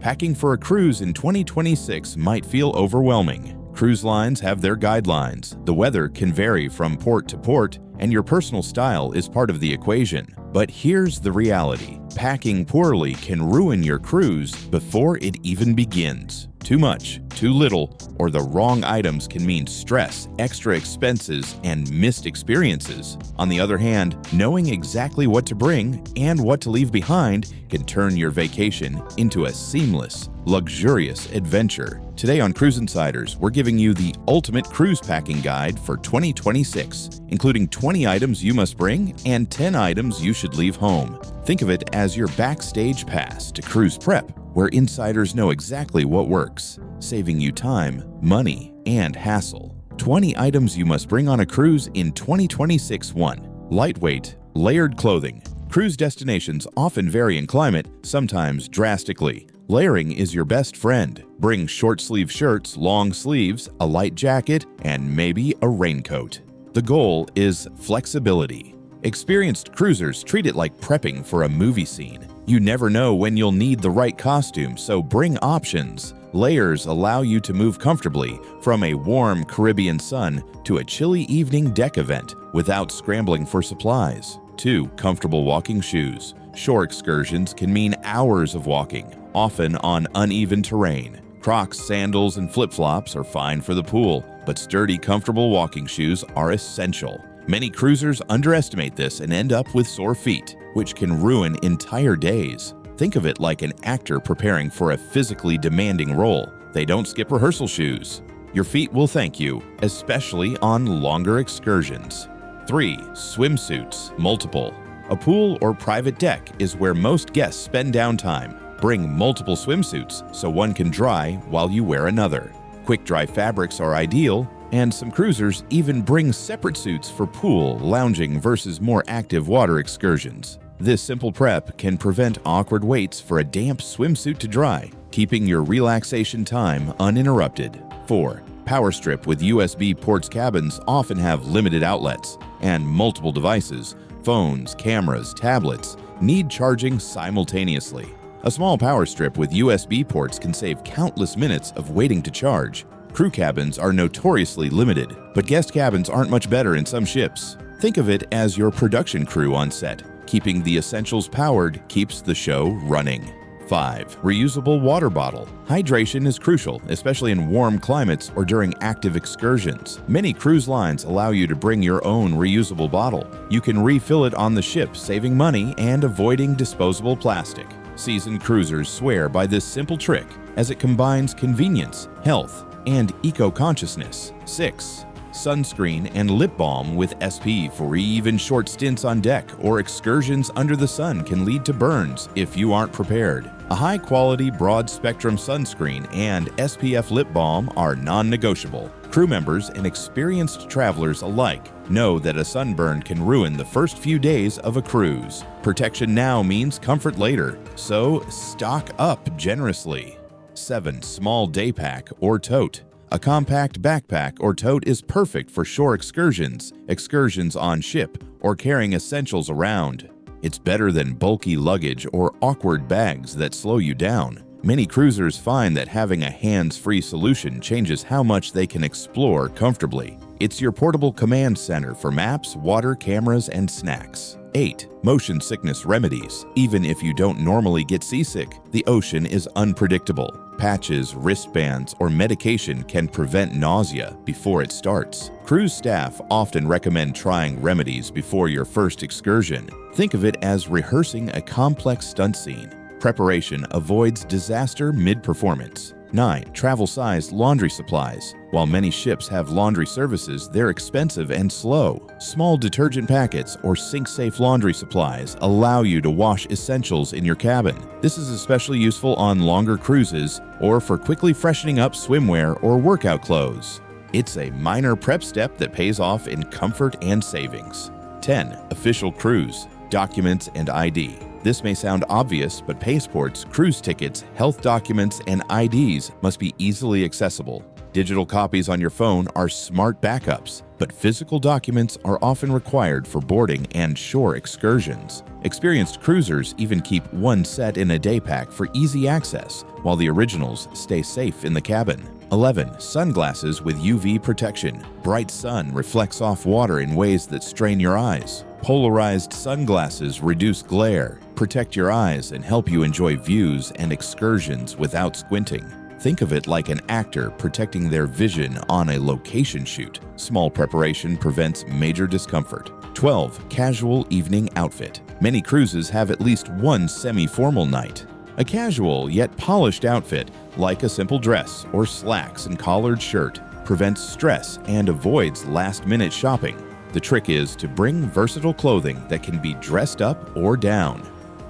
Packing for a cruise in 2026 might feel overwhelming. Cruise lines have their guidelines. The weather can vary from port to port, and your personal style is part of the equation. But here's the reality. Packing poorly can ruin your cruise before it even begins. Too much, too little, or the wrong items can mean stress, extra expenses, and missed experiences. On the other hand, knowing exactly what to bring and what to leave behind can turn your vacation into a seamless, luxurious adventure. Today on Cruise Insiders, we're giving you the ultimate cruise packing guide for 2026, including 20 items you must bring and 10 items you should leave home. Think of it as your backstage pass to cruise prep, where insiders know exactly what works, saving you time, money, and hassle. 20 items you must bring on a cruise in 2026. 1. Lightweight, layered clothing. Cruise destinations often vary in climate, sometimes drastically. Layering is your best friend. Bring short-sleeve shirts, long sleeves, a light jacket, and maybe a raincoat. The goal is flexibility. Experienced cruisers treat it like prepping for a movie scene. You never know when you'll need the right costume, so bring options. Layers allow you to move comfortably from a warm Caribbean sun to a chilly evening deck event without scrambling for supplies. 2. Comfortable walking shoes. Shore excursions can mean hours of walking, often on uneven terrain. Crocs, sandals, and flip-flops are fine for the pool, but sturdy, comfortable walking shoes are essential. Many cruisers underestimate this and end up with sore feet, which can ruin entire days. Think of it like an actor preparing for a physically demanding role. They don't skip rehearsal shoes. Your feet will thank you, especially on longer excursions. 3. Swimsuits, multiple. A pool or private deck is where most guests spend downtime. Bring multiple swimsuits so one can dry while you wear another. Quick-dry fabrics are ideal, and some cruisers even bring separate suits for pool, lounging versus more active water excursions. This simple prep can prevent awkward waits for a damp swimsuit to dry, keeping your relaxation time uninterrupted. 4. Power strip with USB ports. Cabins often have limited outlets, and multiple devices, phones, cameras, tablets, need charging simultaneously. A small power strip with USB ports can save countless minutes of waiting to charge. Crew cabins are notoriously limited, but guest cabins aren't much better in some ships. Think of it as your production crew on set. Keeping the essentials powered keeps the show running. 5. Reusable water bottle. Hydration is crucial, especially in warm climates or during active excursions. Many cruise lines allow you to bring your own reusable bottle. You can refill it on the ship, saving money and avoiding disposable plastic. Seasoned cruisers swear by this simple trick, as it combines convenience, health, and eco-consciousness. 6. Sunscreen and lip balm with SPF for even short stints on deck or excursions under the sun can lead to burns if you aren't prepared. A high-quality, broad-spectrum sunscreen and SPF lip balm are non-negotiable. Crew members and experienced travelers alike know that a sunburn can ruin the first few days of a cruise. Protection now means comfort later, so stock up generously. 7. Small day pack or tote. A compact backpack or tote is perfect for shore excursions, excursions on ship, or carrying essentials around. It's better than bulky luggage or awkward bags that slow you down. Many cruisers find that having a hands-free solution changes how much they can explore comfortably. It's your portable command center for maps, water, cameras, and snacks. 8. Motion sickness remedies. Even if you don't normally get seasick, the ocean is unpredictable. Patches, wristbands, or medication can prevent nausea before it starts. Cruise staff often recommend trying remedies before your first excursion. Think of it as rehearsing a complex stunt scene. Preparation avoids disaster mid-performance. 9. Travel-sized laundry supplies. While many ships have laundry services, they're expensive and slow. Small detergent packets or sink-safe laundry supplies allow you to wash essentials in your cabin. This is especially useful on longer cruises or for quickly freshening up swimwear or workout clothes. It's a minor prep step that pays off in comfort and savings. 10. Official cruise. Documents and ID. This may sound obvious, but passports, cruise tickets, health documents, and IDs must be easily accessible. Digital copies on your phone are smart backups, but physical documents are often required for boarding and shore excursions. Experienced cruisers even keep one set in a day pack for easy access, while the originals stay safe in the cabin. 11. Sunglasses with UV protection. Bright sun reflects off water in ways that strain your eyes. Polarized sunglasses reduce glare, protect your eyes, and help you enjoy views and excursions without squinting. Think of it like an actor protecting their vision on a location shoot. Small preparation prevents major discomfort. 12. Casual evening outfit. Many cruises have at least one semi-formal night. A casual yet polished outfit, like a simple dress or slacks and collared shirt, prevents stress and avoids last-minute shopping. The trick is to bring versatile clothing that can be dressed up or down.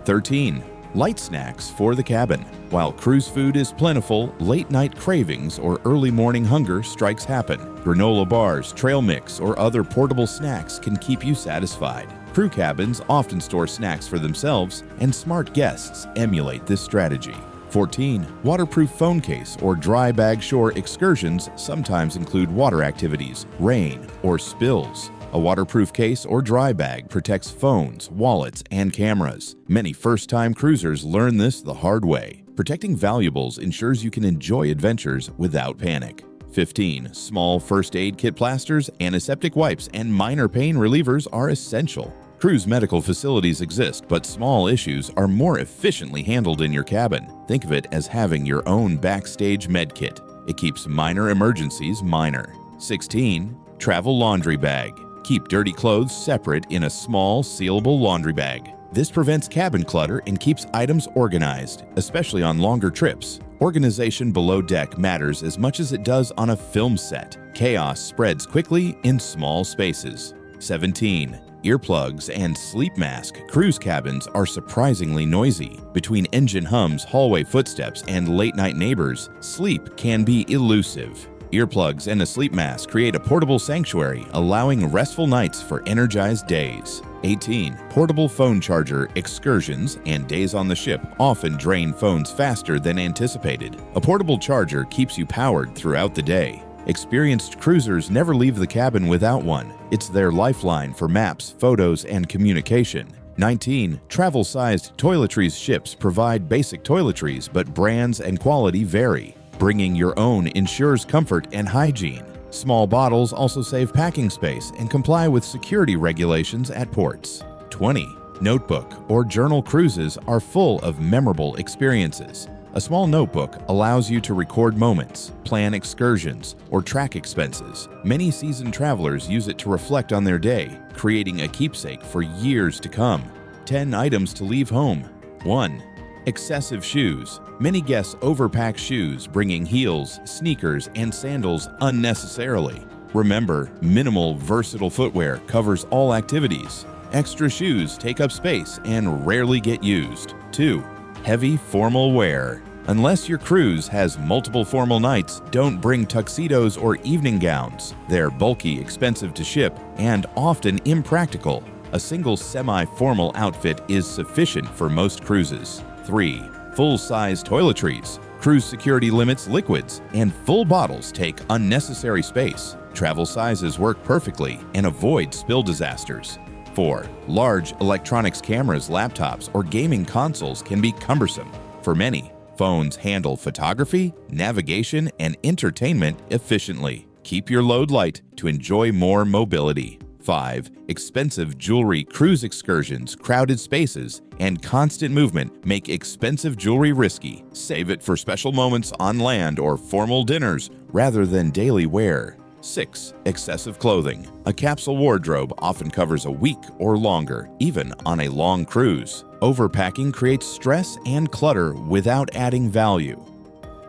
13. Light snacks for the cabin. While cruise food is plentiful, late-night cravings or early morning hunger strikes happen. Granola bars, trail mix, or other portable snacks can keep you satisfied. Crew cabins often store snacks for themselves, and smart guests emulate this strategy. 14. Waterproof phone case or dry bag shore excursions sometimes include water activities, rain, or spills. A waterproof case or dry bag protects phones, wallets, and cameras. Many first-time cruisers learn this the hard way. Protecting valuables ensures you can enjoy adventures without panic. 15. Small first aid kit plasters, antiseptic wipes, and minor pain relievers are essential. Cruise medical facilities exist, but small issues are more efficiently handled in your cabin. Think of it as having your own backstage med kit. It keeps minor emergencies minor. 16. Travel laundry bag. Keep dirty clothes separate in a small, sealable laundry bag. This prevents cabin clutter and keeps items organized, especially on longer trips. Organization below deck matters as much as it does on a film set. Chaos spreads quickly in small spaces. 17. Earplugs and sleep mask. Cruise cabins are surprisingly noisy. Between engine hums, hallway footsteps, and late-night neighbors, sleep can be elusive. Earplugs and a sleep mask create a portable sanctuary, allowing restful nights for energized days. 18. Portable phone charger. Excursions and days on the ship often drain phones faster than anticipated. A portable charger keeps you powered throughout the day. Experienced cruisers never leave the cabin without one. It's their lifeline for maps, photos, and communication. 19. Travel-sized toiletries. Ships provide basic toiletries, but brands and quality vary. Bringing your own ensures comfort and hygiene. Small bottles also save packing space and comply with security regulations at ports. 20. Notebook or journal. Cruises are full of memorable experiences. A small notebook allows you to record moments, plan excursions, or track expenses. Many seasoned travelers use it to reflect on their day, creating a keepsake for years to come. 10 items to leave home. 1. Excessive shoes. Many guests overpack shoes, bringing heels, sneakers, and sandals unnecessarily. Remember, minimal, versatile footwear covers all activities. Extra shoes take up space and rarely get used. 2. Heavy formal wear. Unless your cruise has multiple formal nights, don't bring tuxedos or evening gowns. They're bulky, expensive to ship, and often impractical. A single semi-formal outfit is sufficient for most cruises. 3. Full-size toiletries. Cruise security limits liquids, and full bottles take unnecessary space. Travel sizes work perfectly and avoid spill disasters. 4. Large electronics. Cameras, laptops, or gaming consoles can be cumbersome. For many, phones handle photography, navigation, and entertainment efficiently. Keep your load light to enjoy more mobility. 5. Expensive jewelry. Cruise excursions, crowded spaces, and constant movement make expensive jewelry risky. Save it for special moments on land or formal dinners rather than daily wear. 6. Excessive clothing. A capsule wardrobe often covers a week or longer, even on a long cruise. Overpacking creates stress and clutter without adding value.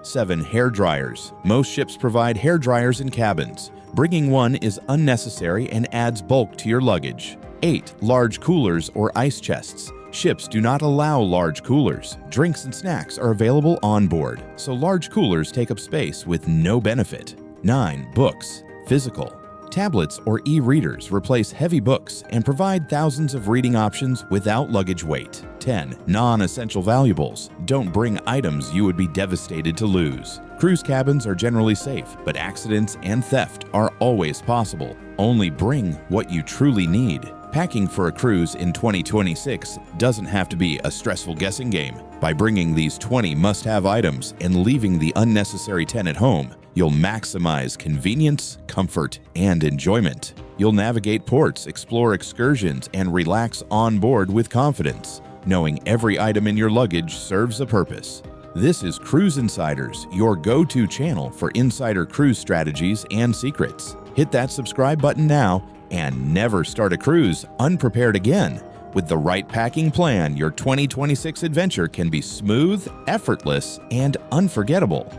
7. Hair dryers. Most ships provide hair dryers in cabins. Bringing one is unnecessary and adds bulk to your luggage. 8. Large coolers or ice chests. Ships do not allow large coolers. Drinks and snacks are available on board, so large coolers take up space with no benefit. 9. Books. Physical. Tablets or e-readers replace heavy books and provide thousands of reading options without luggage weight. 10. Non-essential valuables. Don't bring items you would be devastated to lose. Cruise cabins are generally safe, but accidents and theft are always possible. Only bring what you truly need. Packing for a cruise in 2026 doesn't have to be a stressful guessing game. By bringing these 20 must-have items and leaving the unnecessary 10 at home, you'll maximize convenience, comfort, and enjoyment. You'll navigate ports, explore excursions, and relax on board with confidence, knowing every item in your luggage serves a purpose. This is Cruise Insiders, your go-to channel for insider cruise strategies and secrets. Hit that subscribe button now and never start a cruise unprepared again. With the right packing plan, your 2026 adventure can be smooth, effortless, and unforgettable.